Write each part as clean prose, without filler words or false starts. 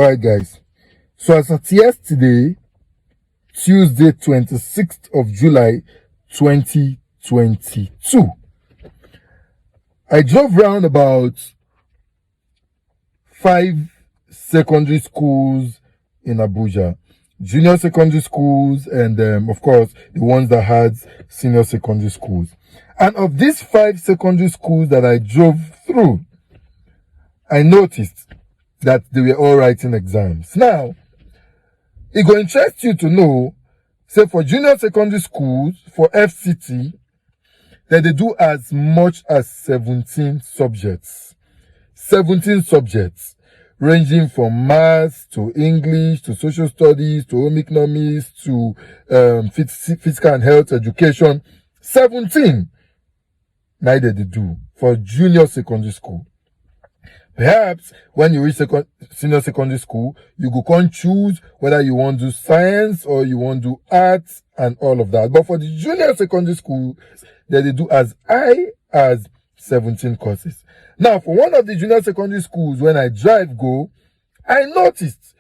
Alright guys, so as of yesterday, Tuesday 26th of July 2022, I drove around about 5 secondary schools in Abuja, junior secondary schools, and of course the ones that had senior secondary schools. And of these 5 secondary schools that I drove through, I noticed that they were all writing exams. Now, it will interest you to know, say for junior secondary schools, for FCT, that they do as much as 17 subjects. 17 subjects, ranging from maths to English to social studies to home economics to physical and health education. 17 neither they do for junior secondary school. Perhaps when you reach senior secondary school, you go come choose whether you want to do science or you want to do arts and all of that. But for the junior secondary school, they do as high as 17 courses. Now, for one of the junior secondary schools, when I drive go, I noticed,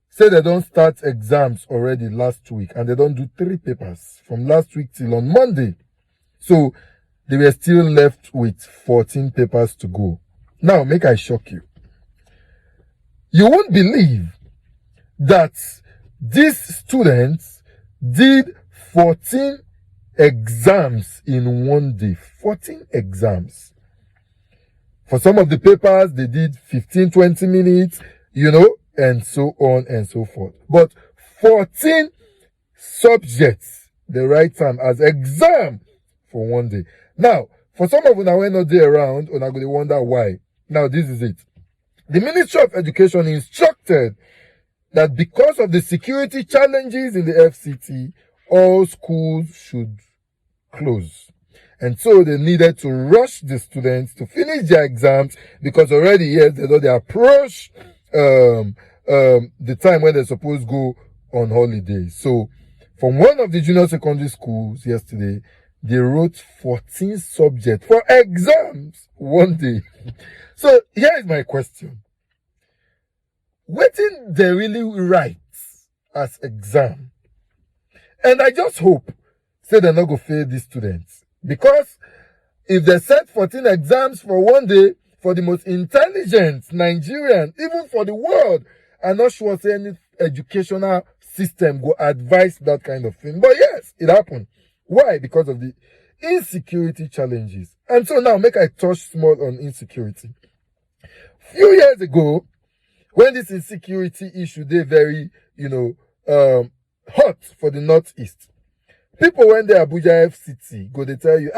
say they don't start exams already last week, and they don't do 3 papers from last week till on Monday. So they were still left with 14 papers to go. Now, make I shock you. You won't believe that these students did 14 exams in one day. 14 exams. For some of the papers, they did 15, 20 minutes, and so on and so forth. But 14 subjects, they write them as exam for one day. Now, for some of you now when not there around, and I'm going to wonder why. Now, this is it. The Ministry of Education instructed that because of the security challenges in the FCT, all schools should close. And so they needed to rush the students to finish their exams because already, yes, they approach the time when they're supposed to go on holiday. So from one of the junior secondary schools yesterday, they wrote 14 subjects for exams one day. So here is my question. What did they really write as exam? And I just hope, say they're not going to fail these students. Because if they set 14 exams for one day, for the most intelligent Nigerian, even for the world, I'm not sure say any educational system will advise that kind of thing. But yes, it happened. Why? Because of the insecurity challenges. And so now, make I touch small on insecurity. Few years ago, when this insecurity issue, they very, hot for the Northeast. People when they Abuja FCT, they tell you,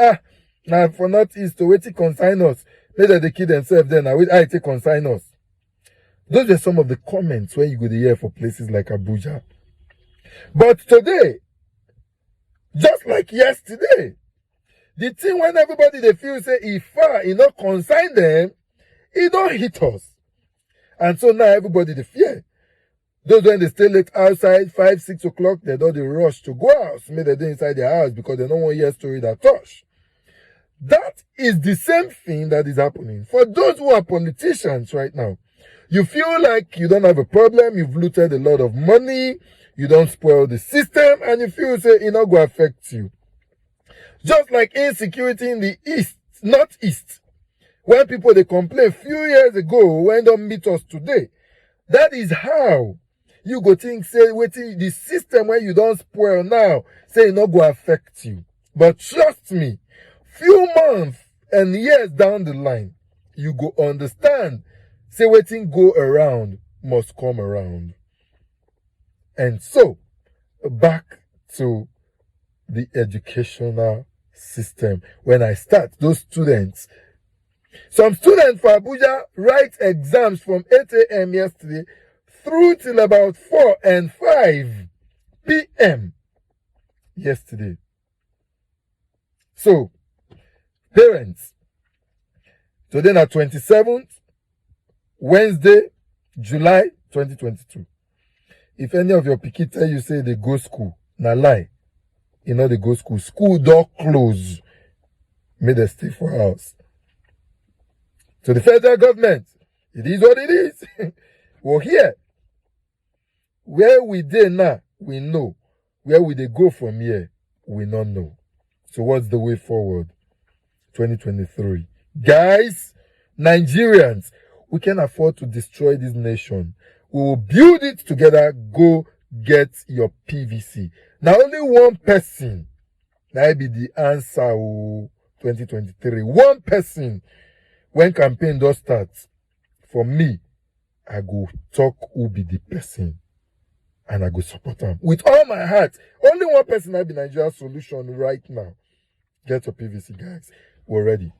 now for Northeast to wait to consign us. Maybe they kill themselves then, I take consign us. Those are some of the comments when you go to hear for places like Abuja. But today, just like yesterday, the thing when everybody they feel say if not consign them, it don't hit us. And so now everybody they fear. Those when they stay late outside, 5, 6 o'clock, they don't rush to go out, maybe they inside their house because they don't want to hear a story that touch. That is the same thing that is happening. For those who are politicians right now, you feel like you don't have a problem, you've looted a lot of money, you don't spoil the system, and you feel say it not going to affect you. Just like insecurity in the Northeast. When people they complain a few years ago, when they don't meet us today, that is how you go think, say, waiting the system where you don't spoil now, say it not going to affect you. But trust me, few months and years down the line, you go understand, say waiting go around must come around. And so, back to the educational system. When I start, those students, some students for Abuja write exams from 8 a.m. yesterday through till about 4 and 5 p.m. yesterday. So, parents, today na 27th, Wednesday, July 2022. If any of your pikin tell you say they go school, na lie. They go school. School door close. May they stay for house. So the federal government, it is what it is. We're here. Where we dey now, we know. Where we dey go from here, we not know. So what's the way forward? 2023. Guys, Nigerians, we can afford to destroy this nation. We will build it together. Go get your PVC. Now only one person, that be the answer. 2023. One person, when campaign does start, for me, I go talk who be the person. And I go support them with all my heart. Only one person that be Nigeria's solution right now. Get your PVC, guys. We're ready.